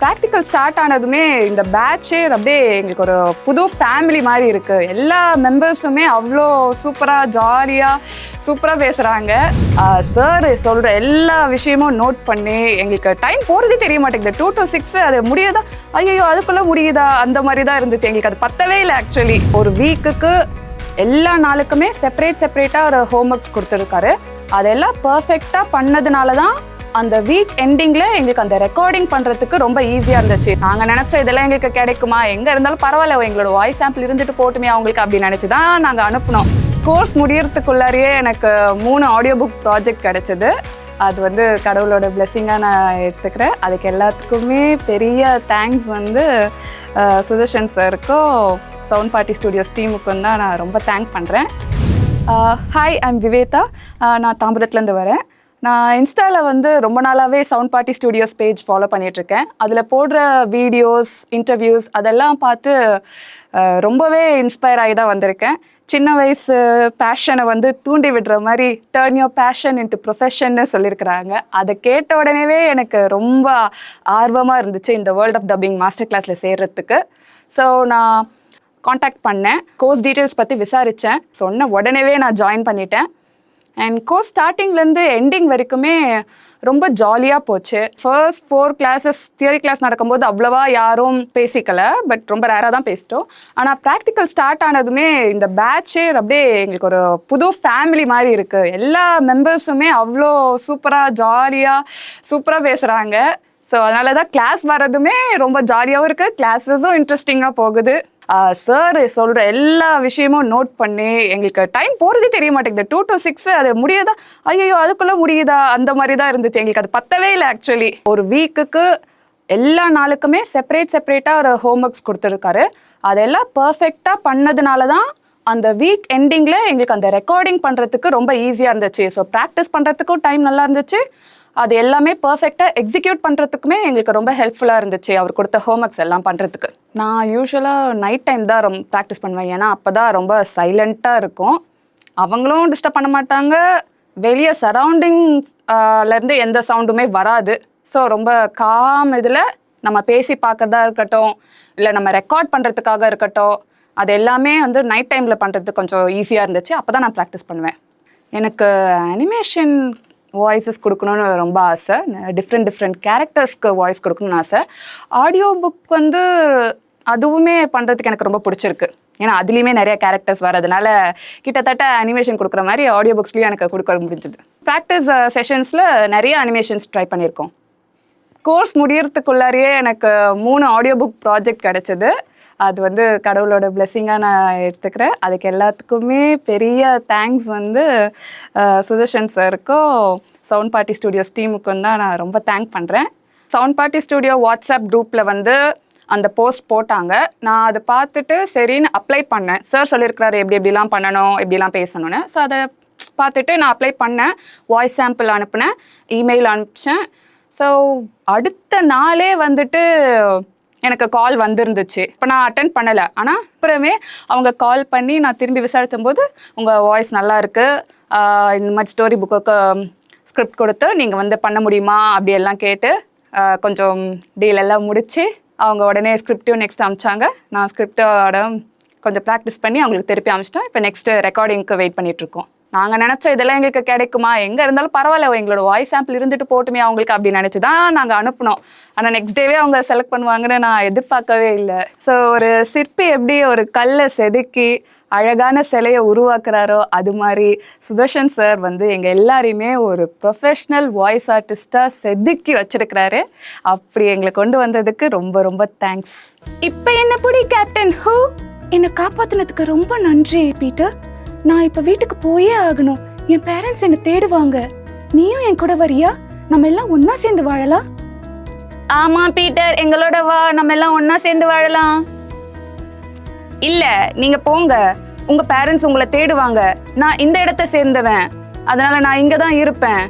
Practical start ஆனதுமே இந்த பேட்சே அப்படியே எங்களுக்கு ஒரு புது ஃபேமிலி மாதிரி இருக்குது. எல்லா மெம்பர்ஸுமே அவ்வளோ சூப்பராக ஜாலியாக சூப்பராக பேசுகிறாங்க. சார் சொல்கிற எல்லா விஷயமும் நோட் பண்ணி எங்களுக்கு டைம் போகிறதே தெரிய மாட்டேங்குது. 2 to 6 அது முடியுதா, ஐயோ அதுக்குள்ளே முடியுதா, அந்த மாதிரி தான் இருந்துச்சு. எங்களுக்கு அது பத்தவே இல்லை. ஆக்சுவலி ஒரு வீக்குக்கு எல்லா நாளுக்குமே செப்பரேட்டாக ஒரு ஹோம்ஒர்க்ஸ் கொடுத்துருக்காரு. அதெல்லாம் பர்ஃபெக்டாக பண்ணதுனால தான் அந்த வீக் எண்டிங்ல எங்களுக்கு அந்த ரெக்கார்டிங் பண்றதுக்கு ரொம்ப ஈஸியா இருந்துச்சு. நாங்க நினைச்ச இதெல்லாம் எங்களுக்கு கிடைக்குமா, எங்க இருந்தாலும் பரவாயில்ல, எங்களோட வாய்ஸ் சாம்பிள் இருந்துட்டு போட்டுமே அவங்களுக்கு அப்படி நினைச்சுதான் நாங்க அனுப்புனோம். கோர்ஸ் முடியறதுக்குள்ளாரியே எனக்கு 3 ஆடியோ புக் ப்ராஜெக்ட் கிடைச்சது. அது கடவுளோட பிளெஸிங்காக நான் எடுத்துக்கிறேன். அதுக்கு எல்லாத்துக்குமே பெரிய தேங்க்ஸ் சுதர்ஷன் சாருக்கும் சவுண்ட் பார்ட்டி ஸ்டுடியோஸ் டீமுக்கும் தான் நான் ரொம்ப தேங்க் பண்ணுறேன். Hi, I'm Vivetha. நான் தாம்பரத்துலேருந்து வரேன். நான் இன்ஸ்டாவில் ரொம்ப நாளாகவே sound party studios page follow பண்ணிகிட்ருக்கேன். அதில் போடுற வீடியோஸ், இன்டர்வியூஸ் அதெல்லாம் பார்த்து ரொம்பவே இன்ஸ்பயர் ஆகி தான் வந்திருக்கேன். சின்ன வயசு பேஷனை தூண்டி விடுற மாதிரி டர்ன் யோர் பேஷன் இன்ட்டு ப்ரொஃபஷன்னு சொல்லியிருக்கிறாங்க. அதை கேட்ட உடனேவே எனக்கு ரொம்ப ஆர்வமாக இருந்துச்சு இந்த வேர்ல்ட் ஆஃப் டப்பிங் மாஸ்டர் கிளாஸில் சேர்கிறதுக்கு. ஸோ நான் காண்டாக்ட் பண்ணேன், கோர்ஸ் டீட்டெயில்ஸ் பற்றி விசாரித்தேன். சொன்ன உடனேவே நான் ஜாயின் பண்ணிட்டேன். அண்ட் கோர்ஸ் ஸ்டார்டிங்லேருந்து எண்டிங் வரைக்குமே ரொம்ப ஜாலியாக போச்சு. ஃபர்ஸ்ட் 4 கிளாஸஸ் தியரி கிளாஸ் நடக்கும்போது அவ்வளோவா யாரும் பேசிக்கலை, பட் ரொம்ப ரேராக தான் பேசிட்டோம். ஆனால் ப்ராக்டிக்கல் ஸ்டார்ட் ஆனதுமே இந்த பேட்சே அப்படியே எங்களுக்கு ஒரு புது ஃபேமிலி மாதிரி இருக்குது. எல்லா மெம்பர்ஸுமே அவ்வளோ சூப்பராக ஜாலியாக சூப்பராக பேசுகிறாங்க. ஸோ அதனால தான் கிளாஸ் வர்றதுமே ரொம்ப ஜாலியாகவும் இருக்குது, கிளாஸஸும் இன்ட்ரெஸ்டிங்காக போகுது. சார் சொல்கிற எல்லா விஷயமும் நோட் பண்ணி எங்களுக்கு டைம் போகிறதே தெரிய மாட்டேங்குது. 2 to 6 அது முடியுதா, ஐயோ அதுக்குள்ளே முடியுதா, அந்த மாதிரி தான் இருந்துச்சு. எங்களுக்கு அது பத்தவே இல்லை. ஆக்சுவலி ஒரு வீக்குக்கு எல்லா நாளுக்குமே செப்பரேட்டாக ஒரு ஹோம்ஒர்க்ஸ் கொடுத்துருக்காரு. அதெல்லாம் பர்ஃபெக்டாக பண்ணதுனால தான் அந்த வீக் எண்டிங்கில் எங்களுக்கு அந்த ரெக்கார்டிங் பண்ணுறதுக்கு ரொம்ப ஈஸியாக இருந்துச்சு. ஸோ ப்ராக்டிஸ் பண்ணுறதுக்கும் டைம் நல்லா இருந்துச்சு. அது எல்லாமே பர்ஃபெக்டாக எக்ஸிக்யூட் பண்ணுறதுக்குமே எங்களுக்கு ரொம்ப ஹெல்ப்ஃபுல்லாக இருந்துச்சு அவர் கொடுத்த ஹோம்ஒர்க்ஸ் எல்லாம் பண்ணுறதுக்கு. நான் யூஸ்வலாக நைட் டைம் தான் ரொம்ப ப்ராக்டிஸ் பண்ணுவேன். ஏன்னா அப்போ தான் ரொம்ப சைலண்ட்டாக இருக்கும், அவங்களும் டிஸ்டர்ப் பண்ண மாட்டாங்க, வெளியே சரௌண்டிங்ஸ்லேருந்து எந்த சவுண்டுமே வராது. ஸோ ரொம்ப காம் இதில் நம்ம பேசி பார்க்குறதா இருக்கட்டும், இல்லை நம்ம ரெக்கார்ட் பண்ணுறதுக்காக இருக்கட்டும், அது எல்லாமே நைட் டைமில் பண்ணுறதுக்கு கொஞ்சம் ஈஸியாக இருந்துச்சு. அப்போ தான் நான் ப்ராக்டிஸ் பண்ணுவேன். எனக்கு அனிமேஷன் வாய்ஸஸ் கொடுக்கணுன்னு ரொம்ப ஆசை. டிஃப்ரெண்ட் கேரக்டர்ஸ்க்கு வாய்ஸ் கொடுக்கணும்னு ஆசை. ஆடியோ புக் அதுவுமே பண்ணுறதுக்கு எனக்கு ரொம்ப பிடிச்சிருக்கு. ஏன்னா அதுலேயுமே நிறைய கேரக்டர்ஸ் வரதுனால கிட்டத்தட்ட அனிமேஷன் கொடுக்குற மாதிரி ஆடியோ புக்ஸ்லேயும் எனக்கு கொடுக்க முடிஞ்சது. ப்ராக்டிஸ் செஷன்ஸில் நிறைய அனிமேஷன்ஸ் ட்ரை பண்ணியிருக்கோம். கோர்ஸ் முடியறதுக்குள்ளாரியே எனக்கு 3 ஆடியோ புக் ப்ராஜெக்ட் கிடைச்சது. அது கடவுளோட பிளெஸிங்காக நான் எடுத்துக்கிறேன். அதுக்கு எல்லாத்துக்குமே பெரிய தேங்க்ஸ் சுதர்ஷன் சாருக்கும் சவுண்ட் பார்ட்டி ஸ்டுடியோஸ் டீமுக்கும் தான் நான் ரொம்ப தேங்க் பண்ணுறேன். சவுண்ட் பார்ட்டி ஸ்டுடியோ வாட்ஸ்அப் குரூப்பில் அந்த போஸ்ட் போட்டாங்க. நான் அதை பார்த்துட்டு சரின்னு அப்ளை பண்ணேன். சார் சொல்லியிருக்கிறாரு எப்படிலாம் பண்ணணும், எப்படிலாம் பேசணும்னு. ஸோ அதை பார்த்துட்டு நான் அப்ளை பண்ணேன். வாய்ஸ் சாம்பிள் அனுப்புனேன், இமெயில் அனுப்பிச்சேன். ஸோ அடுத்த நாளே எனக்கு கால் வந்துருந்துச்சு. இப்போ நான் அட்டென்ட் பண்ணலை, ஆனால் அப்புறமே அவங்க கால் பண்ணி நான் திரும்பி விசாரிச்சும் போது உங்கள் வாய்ஸ் நல்லா இருக்குது, இந்த மாதிரி ஸ்டோரி புக்குக்கு ஸ்கிரிப்ட் கொடுத்து நீங்கள் பண்ண முடியுமா அப்படியெல்லாம் கேட்டு கொஞ்சம் டீல் எல்லாம் முடித்து அவங்க உடனே ஸ்கிரிப்டையும் நெக்ஸ்ட் அனுப்பிச்சாங்க. நான் ஸ்கிரிப்டோட கொஞ்சம் ப்ராக்டிஸ் பண்ணி அவங்களுக்கு திருப்பி அனுப்பிச்சிட்டேன். இப்போ நெக்ஸ்ட்டு ரெக்கார்டிங்க்கு வெயிட் பண்ணிகிட்ருக்கோம். நாங்கள் நினச்ச இதெல்லாம் எங்களுக்கு கிடைக்குமா, எங்கே இருந்தாலும் பரவாயில்ல, எங்களோட வாய்ஸ் சாம்பிள் இருந்துட்டு போட்டுமே அவங்களுக்கு அப்படி நினச்சி தான் நாங்கள் அனுப்பினோம். ஆனால் நெக்ஸ்ட் டேவே அவங்க செலக்ட் பண்ணுவாங்கன்னு நான் எதிர்பார்க்கவே இல்லை. ஸோ ஒரு சிற்பி எப்படி ஒரு கல்லை செதுக்கி அழகான சிலையை உருவாக்குறாரோ, அது மாதிரி சுதர்ஷன் சார் எங்கள் எல்லாரையுமே ஒரு ப்ரொஃபஷ்னல் வாய்ஸ் ஆர்டிஸ்டாக செதுக்கி வச்சிருக்கிறாரு. அப்படி எங்களை கொண்டு வந்ததுக்கு ரொம்ப ரொம்ப தேங்க்ஸ். இப்போ என்ன பிடி கேப்டன் ஹூ, என்னை காப்பாற்றினதுக்கு ரொம்ப நன்றி பீட்டர். நான் இப்போ வீட்டுக்கு போயே ஆகணும். என் பேரண்ட்ஸ் என்னை தேடுவாங்க. நீயும் என் கூட வரியா? நம்ம எல்லாம் ஒன்னா சேர்ந்து வாழலாம். ஆமா பீட்டர், எங்களோட வா, நம்ம எல்லாம் ஒன்னா சேர்ந்து வாழலாம். இல்ல, நீங்க போங்க, உங்க பேரண்ட்ஸ் உங்களை தேடுவாங்க. நான் இந்த இடத்தை சேர்ந்தவன், அதனால நான் இங்க தான் இருப்பேன்.